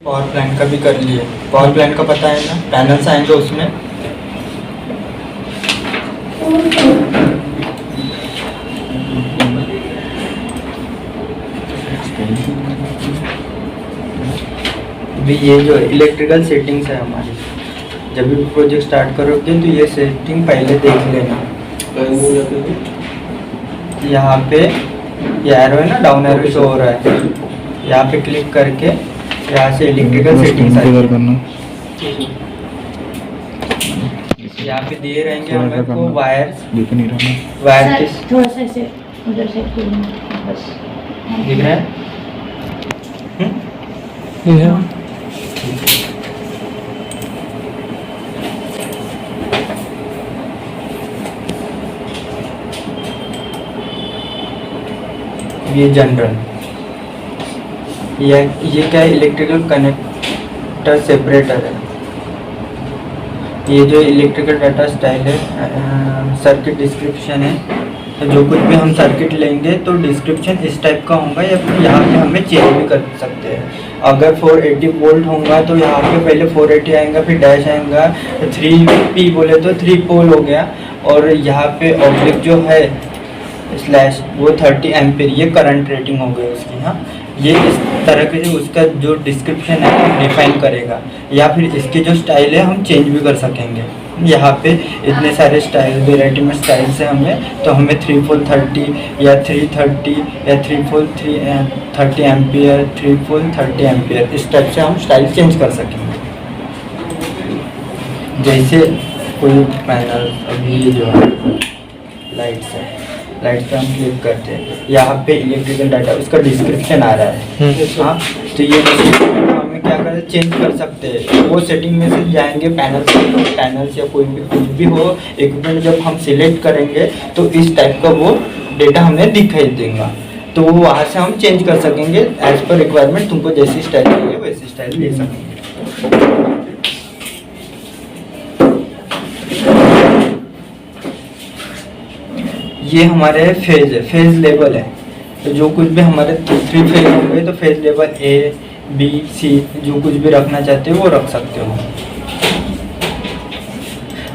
Power plant का भी कर लिए। पावर प्लांट का पता है ना, पैनल्स आएंगे उसमें। भी ये जो इलेक्ट्रिकल सेटिंग्स है हमारी, जब भी प्रोजेक्ट स्टार्ट करोगे तो ये सेटिंग पहले देख लेना। यहाँ पे ये एरो है ना, डाउन एरो शो हो रहा है, यहाँ पे क्लिक करके यहाँ से इलेक्ट्रिकल सेटिंग्स आएगी। यहाँ पे दिए रहेंगे हमें को वायर्स, दिख नहीं रहा है। वायर किस थोड़ा सा ऐसे उधर से बस दिख रहा है? ये जनरल, ये क्या है, इलेक्ट्रिकल कनेक्टर सेपरेटर है। ये जो इलेक्ट्रिकल डाटा स्टाइल है, सर्किट डिस्क्रिप्शन है। तो जो कुछ भी हम सर्किट लेंगे तो डिस्क्रिप्शन इस टाइप का होगा, या फिर यहाँ पे हमें चेंज भी कर सकते हैं। अगर 480 वोल्ट होगा तो यहाँ पे पहले 480 आएगा, फिर डैश आएगा, 3P बोले तो 3 पोल हो गया, और यहाँ पे ऑब्जेक्ट जो है स्लैश वो 30 एम्पीयर, ये करंट रेटिंग हो गई उसकी। हाँ, ये इस तरह के जो उसका जो डिस्क्रिप्शन है वो डिफाइन करेगा, या फिर इसके जो स्टाइल है हम चेंज भी कर सकेंगे। यहाँ पे इतने सारे स्टाइल, वेराइटी में स्टाइल्स है हमें, तो हमें 3 पोल 30 या 330 या 3 पोल 30 एम्पियर, 3 पोल 30 एम्पियर, इस टाइप से हम स्टाइल चेंज कर सकेंगे। जैसे कोई पैनल, अभी ये जो है लाइट्स है, लाइट पे हम क्लिक करते हैं, यहाँ पे इलेक्ट्रिकल डाटा उसका डिस्क्रिप्शन आ रहा है। हाँ, तो ये हमें क्या कर चेंज कर सकते हैं। वो सेटिंग में से जाएंगे, पैनल्स या कोई भी कुछ भी हो इक्विपमेंट, जब हम सिलेक्ट करेंगे तो इस टाइप का वो डेटा हमें दिखाई देगा, तो वहाँ से हम चेंज कर सकेंगे एज पर रिक्वायरमेंट। तुमको जैसी स्टाइल चाहिए वैसी स्टाइल ले सकेंगे। ये हमारे फेज है, फेज लेवल है। तो जो कुछ भी हमारे 3 फेज होंगे तो phase level A, B, C जो कुछ भी रखना चाहते हो वो रख सकते हो।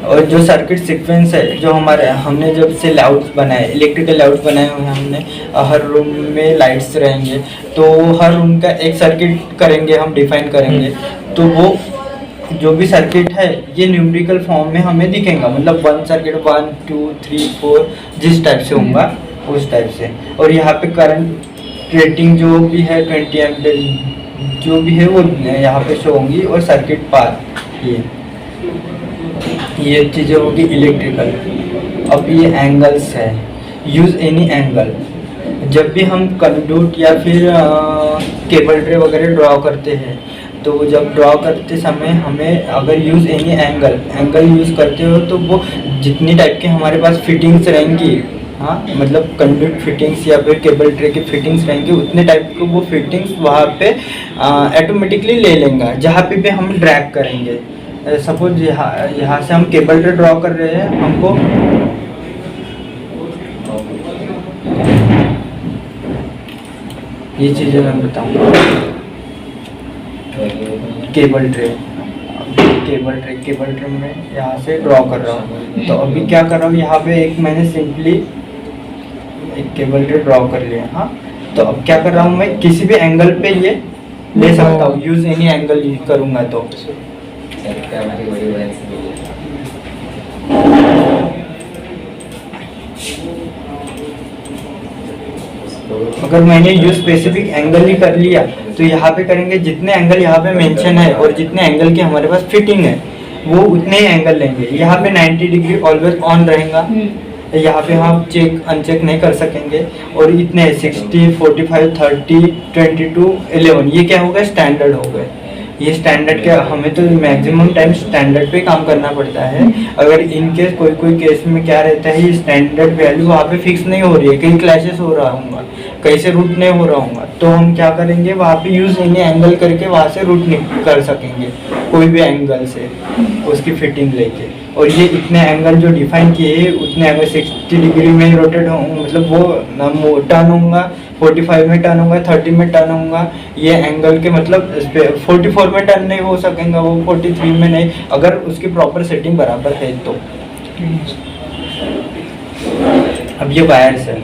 और जो सर्किट सीक्वेंस है, जो हमारे हमने जब से लाउट्स बनाए, इलेक्ट्रिकल लाउट्स बनाए हुए हैं हमने, हर रूम में लाइट्स रहेंगे, तो हर रूम का एक सर्किट करेंगे, हम डिफाइन करेंगे। तो वो जो भी सर्किट है ये न्यूमेरिकल फॉर्म में हमें दिखेगा, मतलब 1 सर्किट 1 2 3 4 जिस टाइप से होगा उस टाइप से। और यहाँ पे करंट रेटिंग जो भी है 20 एम्पीयर जो भी है वो यहाँ पे शो होंगी, और सर्किट पाथ ये चीज़ें होगी इलेक्ट्रिकल। अब ये एंगल्स है, यूज़ एनी एंगल। जब भी हम कंडक्ट या फिर केबल ट्रे वगैरह ड्रॉ करते हैं, तो जब ड्रॉ करते समय हमें अगर यूज़ एनी एंगल यूज़ करते हो तो वो जितनी टाइप के हमारे पास फिटिंग्स रहेंगी, हाँ मतलब कंडक्ट फिटिंग्स या फिर केबल ट्रे की फिटिंग्स रहेंगी, उतने टाइप के वो फिटिंग्स वहाँ पे ऑटोमेटिकली ले लेंगे जहाँ पे भी हम ड्रैग करेंगे। सपोज यहाँ से हम केबल ट्रे ड्रॉ कर रहे हैं, हमको ये चीज़ें मैं बताऊँगा। केबल ट्रे में यहाँ से ड्रॉ कर रहा हूँ, तो अभी क्या कर रहा हूँ, यहाँ पे एक मैंने सिंपली एक केबल ट्रे ड्रॉ कर लिया। हाँ, तो अब क्या कर रहा हूँ, मैं किसी भी एंगल पे ये ले सकता हूँ, यूज एनी एंगल यूज करूँगा। तो अगर मैंने यूज स्पेसिफिक एंगल ही कर लिया तो यहाँ पे करेंगे, जितने एंगल यहाँ पे मेंशन है और जितने एंगल की हमारे पास फिटिंग है वो उतने ही एंगल लेंगे। यहाँ पे 90 डिग्री ऑलवेज ऑन रहेगा, यहाँ पे हम चेक अनचेक नहीं कर सकेंगे। और इतने 60 45 30 22 11 ये क्या होगा, स्टैंडर्ड हो गए। ये स्टैंडर्ड क्या, हमें तो मैक्सिमम टाइम स्टैंडर्ड पे काम करना पड़ता है। अगर इन केस कोई केस में क्या रहता है, ये स्टैंडर्ड वैल्यू वहाँ पे फिक्स नहीं हो रही है, कहीं क्लैशेस हो रहा होगा, कहीं से रूट नहीं हो रहा होगा, तो हम क्या करेंगे, वहाँ पे यूज एनी एंगल करके वहाँ से रूट कर सकेंगे कोई भी एंगल से उसकी फिटिंग लेके। और ये इतने एंगल जो डिफाइन किए उतने एंगल 60 डिग्री में रोटेट हो, मतलब वो टर्न होगा, 45 में टर्न होगा, 30 में टर्न होगा, ये एंगल के मतलब 44 में टर्न नहीं हो सकेगा, वो 43 में नहीं, अगर उसकी प्रॉपर सेटिंग बराबर है तो। अब ये वायर्स है,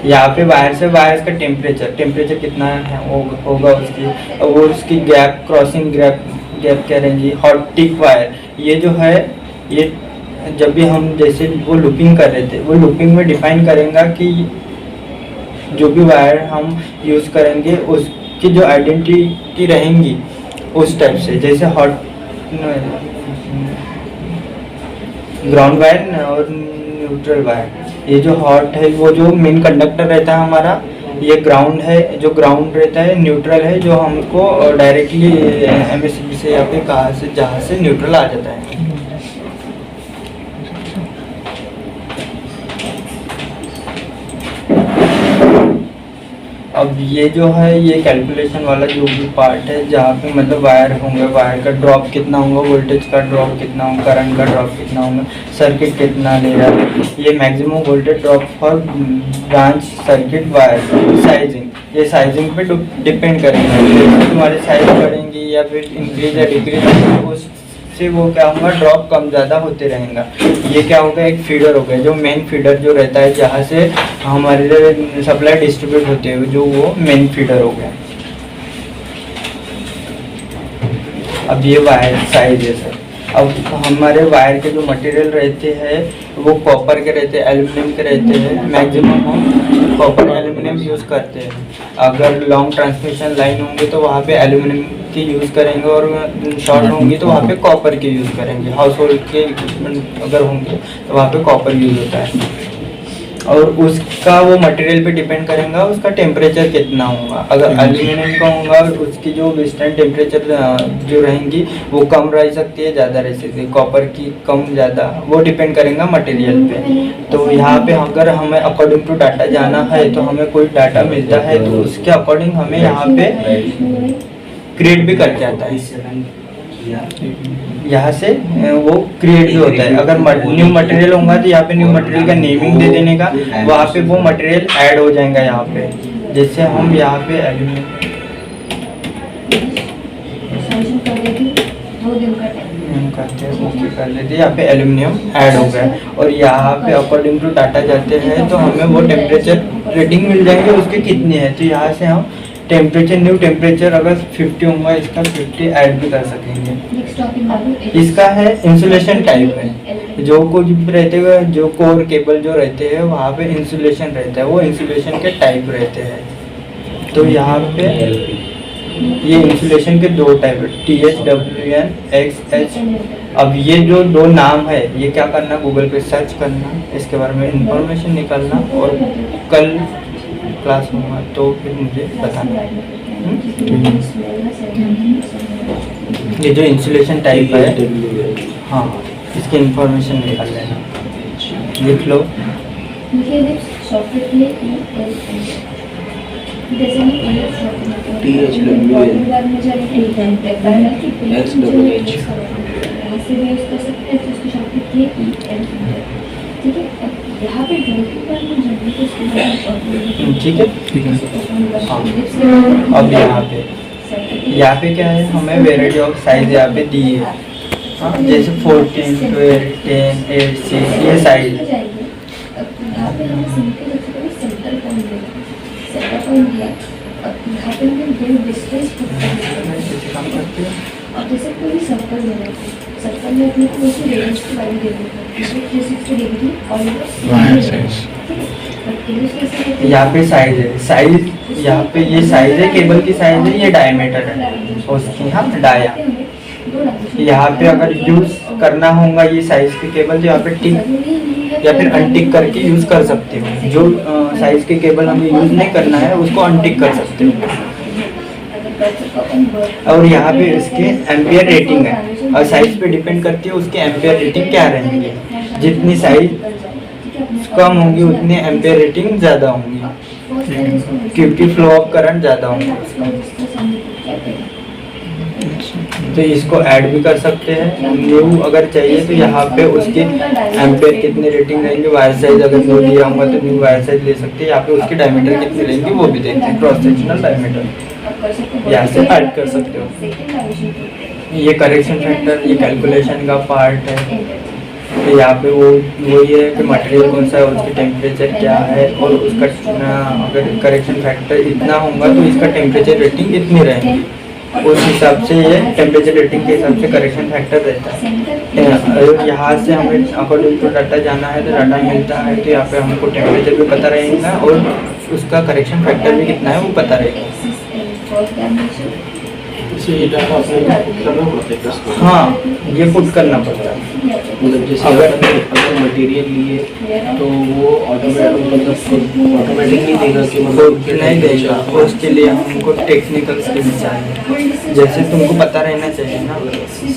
यहाँ पे वायर्स का टेम्परेचर कितना है होगा उसकी, वो उसकी गैप क्रॉसिंग गैप कह रहे हैं जी, हॉट टिक वायर। ये जो है ये जब भी हम जैसे वो लूपिंग कर रहे थे, वो लूपिंग में डिफाइन करेंगे कि जो भी वायर हम यूज़ करेंगे उसकी जो आइडेंटिटी रहेंगी उस टाइप से, जैसे हॉट ग्राउंड वायर और न्यूट्रल वायर। ये जो हॉट है वो जो मेन कंडक्टर रहता है हमारा, ये ग्राउंड है, जो ग्राउंड रहता है, न्यूट्रल है जो हमको डायरेक्टली एमएससीबी से या फिर कहाँ से जहाँ से न्यूट्रल आ जाता है। अब ये जो है ये कैलकुलेशन वाला जो भी पार्ट है, जहाँ पे मतलब वायर होंगे, वायर का ड्रॉप कितना होगा, वोल्टेज का ड्रॉप कितना होगा, करंट का ड्रॉप कितना होगा, सर्किट कितना ले रहा है, ये maximum voltage drop for branch circuit wire sizing, ये साइजिंग पे डिपेंड करेंगे। जैसे तुम्हारी साइज बढ़ेंगी या फिर इंक्रीज या डिक्रीज, उससे वो क्या होगा, ड्रॉप कम ज़्यादा होते रहेगा। ये क्या होगा, एक फीडर हो गया, जो मेन फीडर जो रहता है जहाँ से हमारे सप्लाई डिस्ट्रीब्यूट होते हैं, जो वो मेन फीडर हो गया। अब ये वायर साइज है सर। अब हमारे वायर के जो मटेरियल रहते हैं वो कॉपर के रहते हैं, एल्युमिनियम के रहते हैं, मैक्सिमम हम कॉपर एल्युमिनियम यूज़ करते हैं। अगर लॉन्ग ट्रांसमिशन लाइन होंगे तो वहाँ पे एल्युमिनियम की यूज़ करेंगे, और शॉर्ट होंगी तो वहाँ पे कॉपर की यूज़ करेंगे। हाउस होल्ड के इक्विपमेंट अगर होंगे तो वहाँ पे कॉपर यूज़ होता है, और उसका वो मटेरियल पे डिपेंड करेगा उसका टेम्परेचर कितना होगा। अगर एल्युमिनियम का होगा उसकी जो वेस्टर्न टेम्परेचर जो रहेंगी वो कम रह सकती है, ज़्यादा रह सकती है, कॉपर की कम ज़्यादा, वो डिपेंड करेगा मटेरियल पे। तो यहाँ पे अगर हमें अकॉर्डिंग टू डाटा जाना है तो हमें कोई डाटा मिलता है तो उसके अकॉर्डिंग हमें यहाँ पे क्रिएट भी करके आता है, यहाँ से वो क्रिएट भी होता है। अगर न्यू मटेरियल होगा तो यहाँ पे न्यू मटेरियल का नेमिंग दे देने का, वहाँ पे वो मटेरियल ऐड हो जाएगा यहाँ पे। जैसे हम यहाँ पे एल्यूमिनियम करते हैं, ओके कर लेते हैं, यहाँ पे एल्यूमिनियम ऐड हो गया, और यहाँ पे अकॉर्डिंग टू डाटा जाते हैं तो हमें वो टेम्परेचर रेटिंग मिल जाएंगे उसके कितनी है। तो यहाँ से हम टेम्परेचर, न्यू टेम्परेचर अगर 50 होगा इसका 50 ऐड भी कर सकेंगे। इसका है इंसुलेशन टाइप है, जो कुछ भी रहते हुए जो कोर केबल जो रहते हैं वहाँ पे इंसुलेशन रहता है, वो इंसुलेशन के टाइप रहते हैं। तो यहाँ पे ये इंसुलेशन के दो टाइप है, THWN XH। अब ये जो दो नाम है ये क्या करना, गूगल पे सर्च करना, इसके बारे में इंफॉर्मेशन निकालना, और कल क्लास होगा तो फिर मुझे बताना। ये जो इंसुलेशन टाइप है, हाँ इसकी इंफॉर्मेशन निकाल लेना, लिख लो। ठीक है। हाँ अब यहाँ पे क्या है, हमें वेराइटी ऑफ साइज यहाँ पे दी है। हाँ जैसे 14, 12, 10, 8, 6 ये साइज। जैसे कोई सर्कल ले रहा है, सर्कल में अपने को उसकी रेडियस की वैल्यू दे देते हैं 360 डिग्री, और यहाँ पे साइज है, साइज यहाँ पे ये साइज है, केबल की साइज है, ये डायमीटर है उसकी। हाँ डाया, यहाँ पे अगर यूज करना होगा ये साइज के केबल तो यहाँ पे टिक या फिर अनटिक करके यूज कर सकते हो। जो साइज के केबल हमें यूज नहीं करना है उसको अनटिक कर सकते हो। और यहाँ पे इसके एम्पियर रेटिंग है, और साइज पे डिपेंड करती है उसकी एम्पियर रेटिंग क्या रहेंगी। जितनी साइज कम होंगी उतनी एम्पियर रेटिंग ज़्यादा होंगी, क्योंकि फ्लो ऑफ करंट ज़्यादा होंगे उसका। तो इसको ऐड भी कर सकते हैं। न्यू अगर चाहिए तो यहाँ पे उसके एम्पेयर कितनी रेटिंग रहेंगे, वायर साइज अगर न्यू दिया होगा तो न्यू वायर साइज ले सकते हैं। यहाँ पे उसकी डायमीटर कितनी रहेंगी वो भी देखते हैं, क्रॉस सेक्शनल डायमीटर यहाँ से ऐड कर सकते हो। ये करेक्शन फैक्टर, ये कैलकुलेशन का पार्ट है। तो यहाँ पे वही है कि मटेरियल कौन सा है, उसकी टेम्परेचर क्या है, और उसका अगर करेक्शन फैक्टर इतना होगा तो इसका टेम्परेचर रेटिंग इतनी रहेगी। उस हिसाब से ये टेम्परेचर रेटिंग के हिसाब से करेक्शन फैक्टर रहता है। यहाँ से हमें अकॉर्डिंग टू डाटा जाना है तो डाटा मिलता है, तो यहाँ पे हमको टेम्परेचर भी पता रहेगा और उसका करेक्शन फैक्टर भी कितना है वो पता रहेगा। हाँ, ये पुट करना पड़ता है। मतलब जैसे अगर मटेरियल लिए तो वो ऑटोमेटिकली देगा कि मतलब नहीं देगा, उसके लिए हमको टेक्निकल स्किल्स चाहिए। जैसे तुमको पता रहना चाहिए ना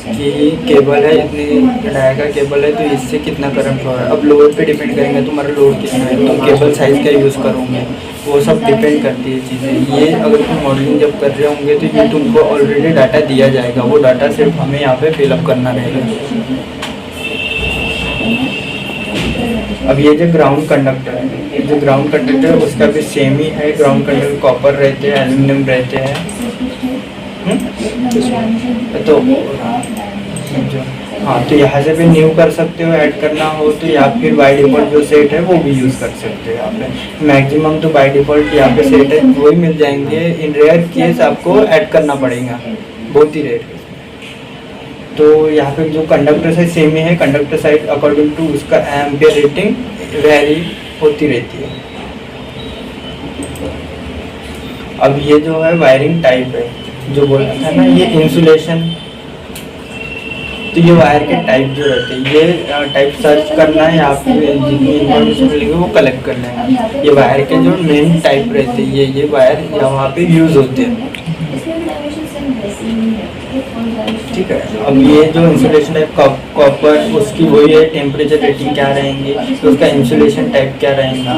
कि केबल है, इतनी डाया का केबल है तो इससे कितना करंट हो रहा है। अब लोड पे डिपेंड करेंगे तुम्हारा लोड कितना है, तुम केबल साइज़ क्या यूज़ करोगे, वो सब डिपेंड करती है चीज़ें। ये अगर तुम मॉडलिंग जब कर रहे होंगे तो ये तुमको ऑलरेडी डाटा दिया जाएगा, वो डाटा सिर्फ हमें यहाँ पे फिलअप करना रहेगा। अब ये जो ग्राउंड कंडक्टर है, जो ग्राउंड कंडक्टर है उसका भी सेम ही है। ग्राउंड कंडक्टर कॉपर रहते हैं, एल्यूमिनियम रहते हैं। तो हाँ, तो यहाँ से भी न्यू कर सकते हो, ऐड करना हो तो, या फिर बाय डिफ़ॉल्ट जो सेट है वो भी यूज़ कर सकते हो। यहाँ पे मैक्सिमम तो बाय डिफ़ॉल्ट यहाँ पे सेट है वही मिल जाएंगे। इन रेयर केस आपको ऐड करना पड़ेगा, बहुत ही रेयर। तो यहाँ पे जो कंडक्टर साइज सेम ही है, कंडक्टर साइज अकॉर्डिंग टू उसका एम्पियर रेटिंग वेरी होती रहती है। अब ये जो है वायरिंग टाइप है, जो बोला था ना ये इंसुलेशन, तो ये वायर के टाइप जो रहते हैं ये टाइप सर्च करना है, यहाँ पे जितनी इन्फॉर्मेशन मिलेगी वो कलेक्ट कर लेना। ये वायर के जो मेन टाइप रहते हैं ये वायर यहाँ पे यूज़ होते हैं। ठीक है, अब ये जो इंसुलेशन टाइप कॉपर, उसकी वही है टेम्परेचर रेटिंग क्या रहेंगी, तो उसका इंसुलेशन टाइप क्या रहेगा,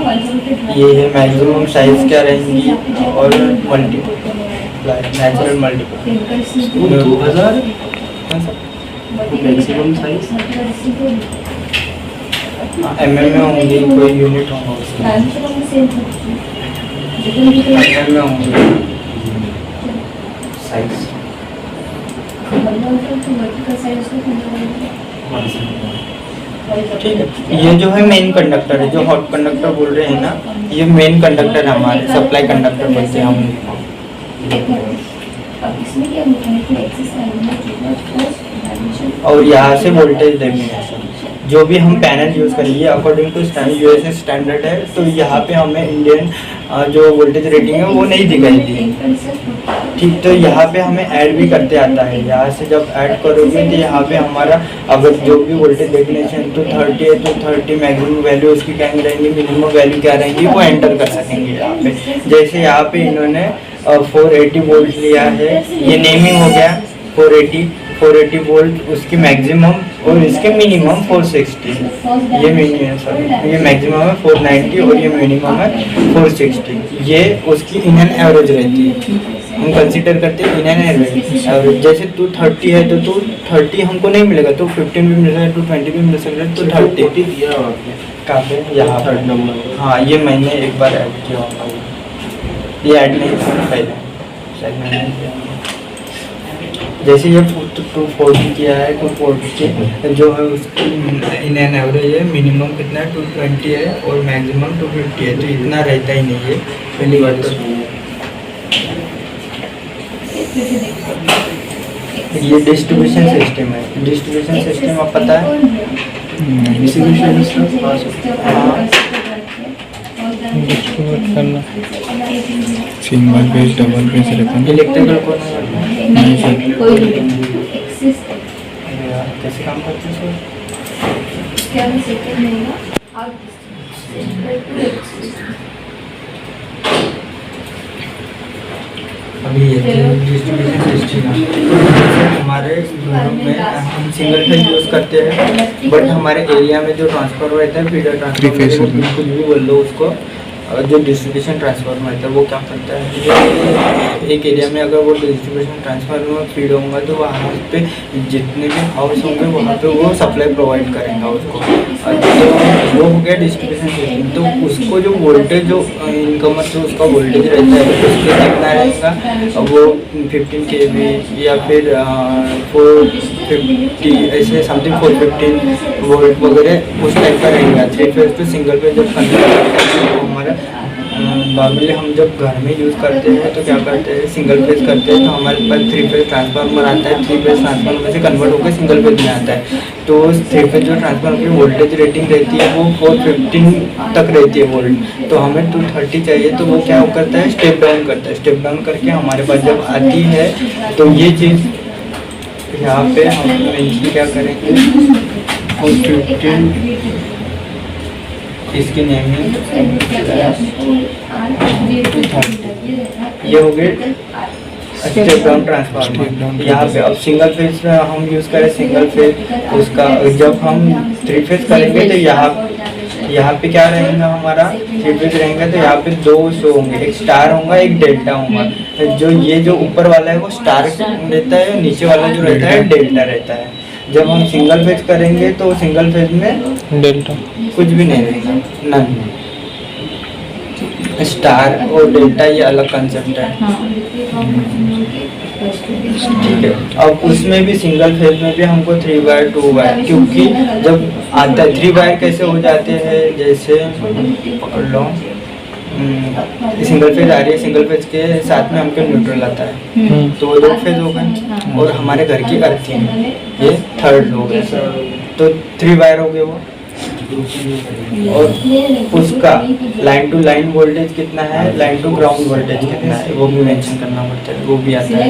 ये है मैक्सिमम साइज क्या रहेंगी, और multiple natural multiple 2000 maximum size mm में होंगी, कोई यूनिट होगा उसका mm में होंगी साइज। ठीक है, ये जो है मेन कंडक्टर है, जो हॉट कंडक्टर बोल रहे हैं ना, ये मेन कंडक्टर है हमारे, सप्लाई कंडक्टर बोलते हैं हम। और यहाँ से वोल्टेज डेफिनेशन, जो भी हम पैनल यूज़ करेंगे अकॉर्डिंग टू यूएसए स्टैंडर्ड है, तो यहाँ पे हमें इंडियन जो वोल्टेज रेटिंग है वो नहीं दिखाई दी। ठीक, तो यहाँ पे हमें ऐड भी करते आता है। यहाँ से जब ऐड करोगे तो यहाँ पे हमारा अगर जो भी वोल्टेज डेफिनेशन तो 30 है तो 30 मैक्सिमम वैल्यू उसकी क्या रहेंगी, मिनिमम वैल्यू क्या रहेंगी, वो एंटर कर सकेंगे यहाँ पे। जैसे यहाँ पे इन्होंने 480 वोल्ट लिया है, ये नेमिंग हो गया 480 वोल्ट उसकी मैक्सिमम, और इसके मिनिमम 460, ये मिनिमम ये मैक्सिमम है 490 और ये मिनिमम है 460। ये उसकी इन एंड एवरेज रहती है, हम कंसीडर करते हैं इन एंड एवरेज। जैसे 230 है तो 230 हमको नहीं मिलेगा, तो 15 भी मिल सकता है, 220 भी मिल सकता है, तो 30 दिया आपने कहाँ पे, यहाँ थर्ड नंबर। हाँ, ये मैंने एक बार ऐड किया होगा, ये ऐड नहीं था पहले, शायद मैंने किया। जैसे ये 240 किया है, 240 जो है उसकी इन एन एवरेज है, मिनिमम कितना है 220 है और मैक्सिमम 250 है, तो इतना रहता ही नहीं है पहली बात। तो ये डिस्ट्रीब्यूशन सिस्टम है, डिस्ट्रीब्यूशन सिस्टम आप पता है, distribution system single page double page रहता है। इलेक्ट्रिकल को नहीं कैसे काम करते हैं सर? अभी ये डिस्ट्रीब्यूशन सिस्टम हमारे रूम में हम सिंगल फेज यूज़ करते हैं, बट हमारे एरिया में जो ट्रांसफार्मर रहता है फीडर ट्रांसफार्मर, कुछ भी बोल लो उसको, जो डिस्ट्रीब्यूशन ट्रांसफार्मर है वो क्या करता है, एक एरिया में अगर वो डिस्ट्रीब्यूशन ट्रांसफार्मर फीड होगा तो वहाँ पे जितने भी हाउस होंगे वहाँ पे वो सप्लाई प्रोवाइड करेंगे उसको। तो वो हो गया डिस्ट्रीब्यूशन सिस्टम। तो उसको जो वोल्टेज जो इनकमर से उसका वोल्टेज रहता है उसके कितना रहेगा, वो 15 kV या फिर 450 ऐसे समथिंग 415 वोल्ट वगैरह उस टाइप का रहेगा। 3 फेज टू सिंगल फेज जब कन्वर्ट तो हमारा नॉर्मली हम जब घर में यूज़ करते हैं तो क्या करते हैं, सिंगल फेज करते हैं तो हमारे पास 3 फेज ट्रांसफार्मर आता है। 3 फेज ट्रांसफार्मर से कन्वर्ट होकर सिंगल फेज में आता है। तो 3 फेज जो ट्रांसफार्मर की वोल्टेज रेटिंग रहती है वो 415 तक रहती है वोल्ट। तो हमें 230 चाहिए तो वो क्या करता है, स्टेप डाउन करता है। स्टेप डाउन करके हमारे पास जब आती है तो ये चीज़ यहाँ पे हम क्या करेंगे, 415 इसकी नेम है, ये हो गए स्टेप डाउन ट्रांसफार्मर। यहाँ पे अब सिंगल फेज हम यूज़ करें सिंगल फेज उसका, जब हम 3 फेज करेंगे तो यहाँ पे क्या रहेगा हमारा 3 फेज रहेंगे तो यहाँ पे 2 शो होंगे, एक स्टार होगा एक डेल्टा होगा। जो ये जो ऊपर वाला है वो स्टार रहता है, नीचे वाला जो रहता है डेल्टा रहता है। जब हम सिंगल फेज करेंगे तो सिंगल फेज में डेल्टा कुछ भी नहीं रहेगा, नन। स्टार और डेल्टा ये अलग कंसेप्ट है, ठीक है। अब उसमें भी सिंगल फेज में भी हमको 3 वायर 2 वायर, क्योंकि जब आता है 3 वायर कैसे हो जाते हैं, जैसे पकड़ लो सिंगल फेज आ रही है, सिंगल फेज के साथ में हमको न्यूट्रल आता है तो वो 2 फेज हो गए, और हमारे घर की अर्थिंग ये 3rd हो गया, तो 3 वायर हो गए वो। और उसका लाइन टू लाइन वोल्टेज कितना है, लाइन टू ग्राउंड वोल्टेज कितना है वो भी मेंशन करना पड़ता है, वो भी आता है।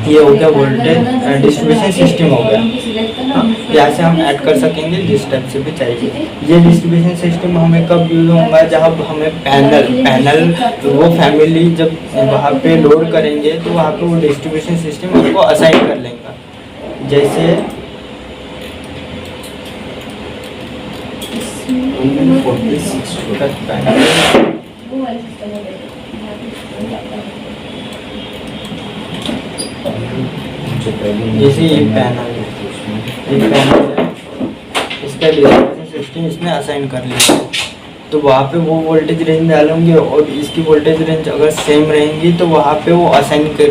ये हो गया वोल्टेज डिस्ट्रीब्यूशन सिस्टम हो गया। यहाँ से हम ऐड कर सकेंगे जिस टाइप से भी चाहिए। ये डिस्ट्रीब्यूशन सिस्टम हमें कब यूज होगा, जब हमें पैनल वो फैमिली जब वहाँ पे लोड करेंगे तो वहाँ पे वो डिस्ट्रीब्यूशन सिस्टम हमको असाइन कर लेंगे। जैसे जैसे ये पैनल है, इसका डिस्ट्रीब्यूशन सिस्टम इसने असाइन कर लिया, तो वहाँ पे वो वोल्टेज रेंज डालेंगे और इसकी वोल्टेज रेंज अगर सेम रहेंगी तो वहाँ पे वो असाइन कर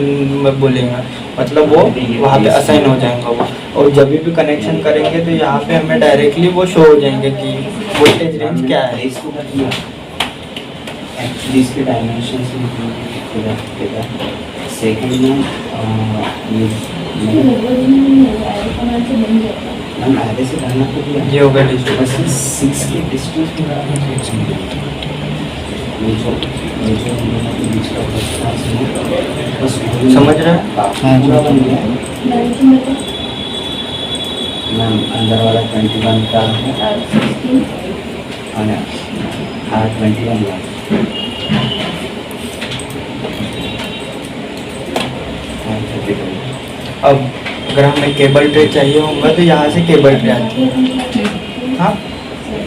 बोलेंगे, मतलब वो वहाँ पे असाइन हो जाएगा वो। और जब भी कनेक्शन करेंगे तो यहाँ पे हमें डायरेक्टली वो शो हो जाएंगे कि वोल्टेज रेंज क्या है। एक्चुअली इसके डायमेंशन सेकेंड में आधे से डालना तो ये होगा डिस्ट्रीब्यूशन 6 की डिस्टेंस समझ रहे हैं? मैम अंदर वाला 21 का है और 21 लाख। अब अगर हमें केबल ट्रे चाहिए होगा तो यहाँ से केबल ट्रे आती है। हाँ,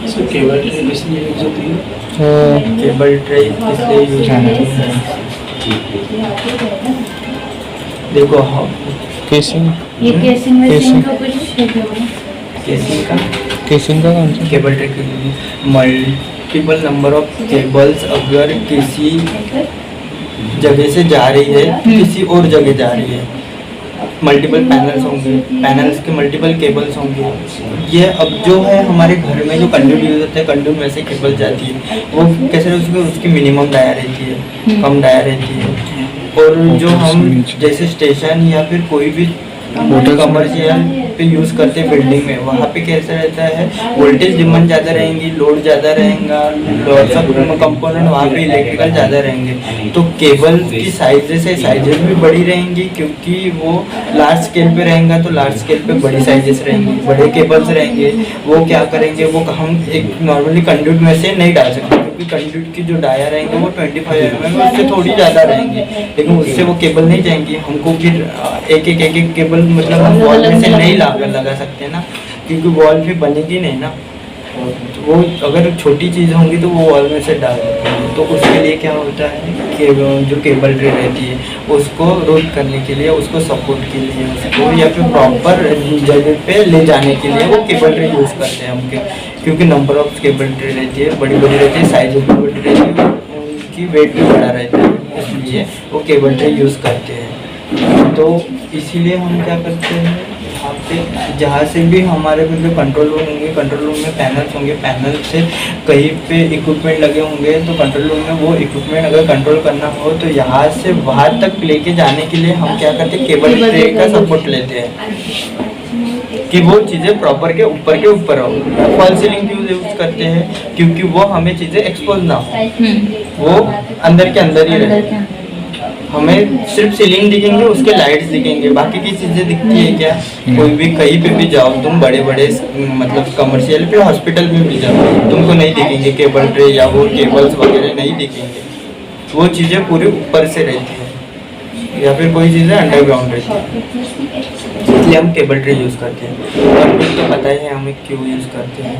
केबल ट्रे इसलिए यूज होती है, केबल ट्रे इसलिए यूज होती है। देखो हाँ, केसिंग ये केसिंग में केसिंग। का कुछ केसिंग का कौन सा केबल ट्रे के लिए मल्टीपल नंबर ऑफ केबल्स अगर किसी जगह से जा रही है किसी और जगह जा रही है, मल्टीपल पैनल्स होंगे, पैनल्स के मल्टीपल केबल्स होंगे। ये अब जो है हमारे घर में जो कंड्यूट यूज होता है, कंड्यूट में से केबल जाती है वो कैसे उसकी मिनिमम डाया रहती है, कम डाया रहती है। और जो हम जैसे स्टेशन या फिर कोई भी कमर्शियल पे यूज़ करते हैं बिल्डिंग में, वहाँ पे कैसा रहता है वोल्टेज डिमांड ज़्यादा रहेंगी, लोड ज़्यादा रहेगा, सब कंपोनेंट वहाँ पे इलेक्ट्रिकल ज़्यादा रहेंगे। तो केबल की साइजेस भी बड़ी रहेंगी, क्योंकि वो लार्ज स्केल पे रहेगा तो लार्ज स्केल पे बड़ी साइजेस रहेंगी, बड़े केबल्स रहेंगे। वो क्या करेंगे, वो हम एक नॉर्मली कंड्यूट में से नहीं डाल सकते, क्योंकि कंड्यूट की जो डाया रहेंगे वो 25 mm उससे थोड़ी ज़्यादा रहेंगी, लेकिन उससे वो केबल नहीं जाएंगी। हमको फिर एक एक केबल मतलब हम वॉल में से नहीं लगा सकते ना, क्योंकि वॉल भी बनेगी नहीं ना। वो अगर छोटी चीज़ होंगी तो वो वॉल में से डाल देते हैं। तो उसके लिए क्या होता है कि जो केबल ट्रे रहती है उसको रूट करने के लिए, उसको सपोर्ट के लिए, उसको या फिर प्रॉपर जगह पे ले जाने के लिए वो केबल ट्रे यूज़ करते हैं हम, क्योंकि नंबर ऑफ केबल ट्रे रहती है, बड़ी बड़ी रहती है, साइज भी बड़ी रहती है, उनकी वेट भी बड़ा रहता है, इसलिए वो केबल ट्रे यूज़ करते हैं। तो इसीलिए हम क्या करते हैं, यहाँ पे जहाँ से भी हमारे मतलब कंट्रोल रूम होंगे, कंट्रोल रूम में पैनल्स होंगे, पैनल से कहीं पे इक्विपमेंट लगे होंगे, तो कंट्रोल रूम में वो इक्विपमेंट अगर कंट्रोल करना हो तो यहाँ से बाहर तक लेके जाने के लिए हम क्या करते हैं, केबल ट्रे का सपोर्ट लेते हैं कि वो चीज़ें प्रॉपर के ऊपर हो। फॉल सीलिंग क्यों यूज़ करते हैं, क्योंकि वो हमें चीज़ें एक्सपोज ना हो, वो अंदर के अंदर ही रहे, हमें सिर्फ सीलिंग दिखेंगे, उसके लाइट्स दिखेंगे, बाकी की चीज़ें दिखती है क्या? कोई भी कहीं पे भी जाओ तुम, बड़े बड़े मतलब कमर्शियल पे हॉस्पिटल में भी जाओ, तुमको नहीं दिखेंगे केबल ट्रे या वो केबल्स वगैरह नहीं दिखेंगे, वो चीज़ें पूरी ऊपर से रहती है या फिर कोई चीज़ें अंडरग्राउंड रहती है, इसलिए हम केबल ट्रे यूज़ करते हैं। और फिर तो पता ही है हमें क्यों यूज़ करते हैं।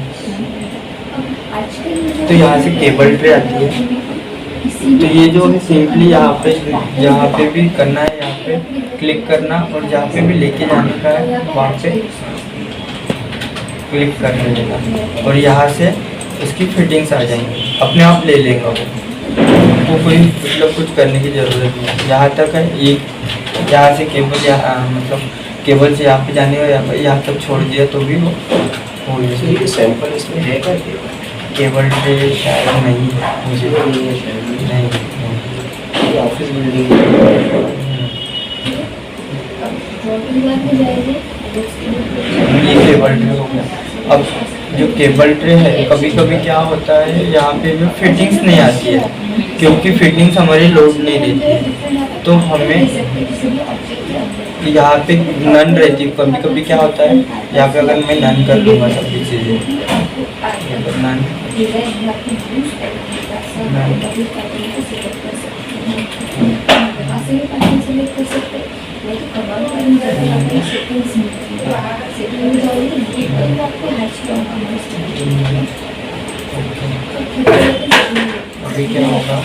तो यहाँ से केबल ट्रे आती है, तो ये जो है सिंपली यहाँ पे भी करना है, यहाँ पे क्लिक करना और जहाँ पे भी लेके जाने का है वहाँ पे क्लिक कर लेना और यहाँ से इसकी फिटिंग्स आ जाएंगी, अपने आप ले लेगा वो कोई मतलब कुछ करने की ज़रूरत नहीं है। यहाँ तक है, ये यहाँ से केबल मतलब केबल से यहाँ पे जाने का यहाँ तक छोड़ दिया तो भी वो हो जाएगा। सैंपल इसमें है क्या? केबल ट्रे शायद नहीं है, मुझे नहीं ऑफिस बिल्डिंग ये केबल ट्रे हो गया। अब जो केबल ट्रे है, कभी कभी क्या होता है यहाँ पे जो फिटिंग्स नहीं आती है, क्योंकि फिटिंग्स हमारी लोड नहीं रहती है, तो हमें यहाँ पे नन रहती है। कभी कभी क्या होता है, यहाँ पे अगर मैं नन कर दूँगा सभी चीज़ें, नन अभी क्या होगा,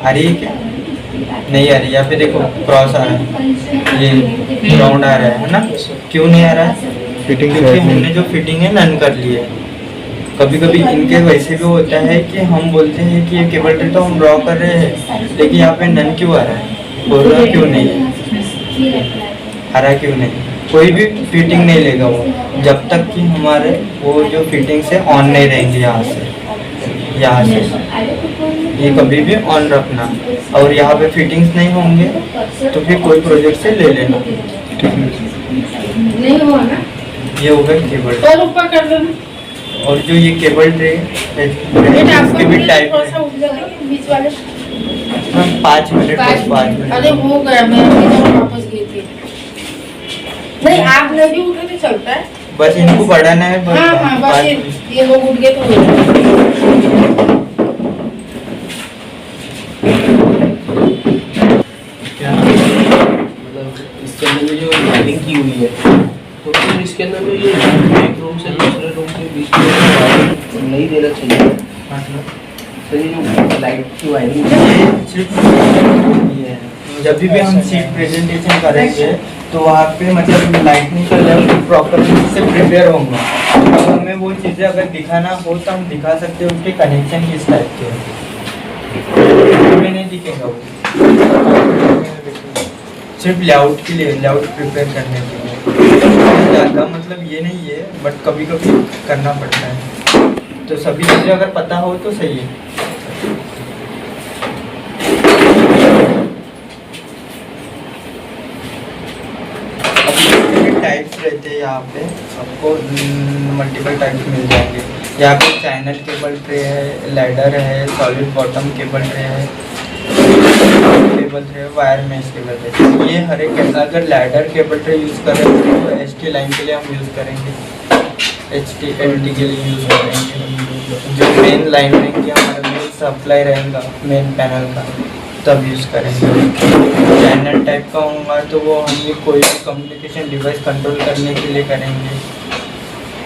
आ रही है क्या? नहीं आ रही, या फिर देखो क्रॉस आ रहा है, ये राउंड आ रहा है ना, क्यों नहीं आ रहा है? फिटिंग क्योंकि हमने जो फिटिंग है नन कर ली है। कभी कभी इनके वैसे भी होता है कि हम बोलते हैं कि ये केबल ट्रे तो हम ड्रॉ कर रहे हैं, लेकिन यहाँ पे नन क्यों आ रहा है, बोल रहा क्यों नहीं है, आ रहा क्यों नहीं? कोई भी फिटिंग नहीं लेगा वो, जब तक कि हमारे वो जो फिटिंग से ऑन नहीं रहेंगे। यहाँ से ये कभी भी ऑन रखना, और यहाँ पे फिटिंग्स नहीं होंगे तो फिर कोई प्रोजेक्ट से ले लेना। नहीं हुआ ना, ये हो गया केबल ट्रे। और ऊपर कर देना। और जो ये केबल ट्रे इसके भी टाइप है, बीच वाले 5 मिनट बस 5 मिनट। अरे हो गया, मैं अभी तो वापस गई थी। नहीं आप नहीं उठे तो चलता है, बस इनको बढ़ाना है बस। हाँ हाँ बस 5 मिनट। ये लोग उठ गए तो हो गया। क्या मतलब इसके अंदर जो वायरिंग की हुई है, तो फिर इसके अंदर में ये एक रूम से दूसरे रूम के बीच में वायरिंग नहीं देना चाहिए। तो ये जो लाइट की वायरिंग ये जब भी हम सीट प्रेजेंटेशन करेंगे तो वहाँ पे मतलब लाइटनिंग का लेवल प्रॉपर से प्रिपेयर होंगे। अब हमें वो चीज़ें अगर दिखाना हो तो हम दिखा सकते हैं, उसके कनेक्शन किस टाइप के हैं, हमें नहीं दिखेगा वो, सिर्फ लेआउट के लिए, लेआउट प्रिपेयर करने के लिए। ज़्यादा मतलब ये नहीं है, बट कभी कभी करना पड़ता है, तो सभी चीज़ें अगर पता हो तो सही है। टाइप्स रहते हैं यहाँ पे, आपको मल्टीपल टाइप्स मिल जाएंगे। यहाँ पे चैनल केबल ट्रे है, लैडर है, सॉलिड बॉटम केबल ट्रे है, cable tray, wire mesh cable tray. ये हर एक, अगर लैडर केबल ट्रे यूज़ कर रहे हैं तो HT लाइन के लिए हम यूज़ करेंगे, HT LT के लिए यूज़ करेंगे। जो मेन लाइन रहेंगी हमारा मेन सप्लाई रहेगा मेन पैनल का, तब यूज़ करेंगे। चैनल टाइप का होगा तो वो हम ये कोई भी कम्युनिकेशन डिवाइस कंट्रोल करने के लिए करेंगे।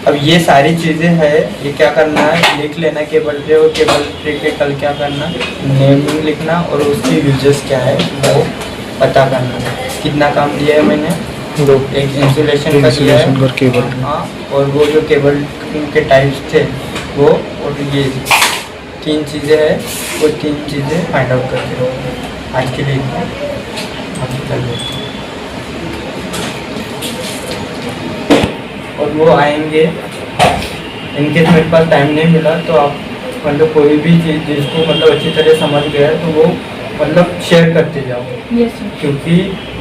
अब ये सारी चीज़ें हैं, ये क्या करना है, लिख लेना केबल ट्रे, और केबल ट्रे के कल क्या करना, नेमिंग लिखना और उसके यूजेस क्या है वो पता करना। कितना काम दिया है मैंने, एक इंसुलेशन का दिया इंसुलेशन है, और केबल। हाँ, और वो जो केबल के टाइप्स थे वो, और ये 3 चीज़ें हैं, वो 3 चीज़ें फाइंड आउट करते रहो। आज के लिए इतना, आगे कर लेते हैं। और वो आएंगे, इनकेस मेरे पास टाइम नहीं मिला तो आप मतलब कोई भी चीज़ जिसको मतलब अच्छी तरह समझ गया है तो वो मतलब शेयर करते जाओ, यस सर। क्योंकि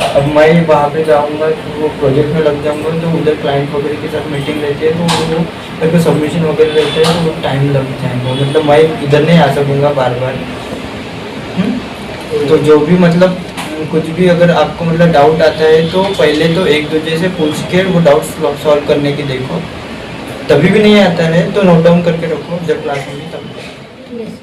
अब मैं वहाँ पे जाऊँगा तो वो प्रोजेक्ट में लग जाऊँगा तो उधर क्लाइंट वगैरह के साथ मीटिंग रहती है तो वो मेरे को सबमिशन वगैरह रहता है तो वो टाइम लग जाएगा, मतलब मैं इधर नहीं आ सकूँगा बार बार। तो जो भी मतलब कुछ भी अगर आपको मतलब डाउट आता है तो पहले तो एक दूसरे से पूछ के वो डाउट सॉल्व करने की देखो, तभी भी नहीं आता है तो नोट डाउन करके रखो, जब क्लास में तब। यस।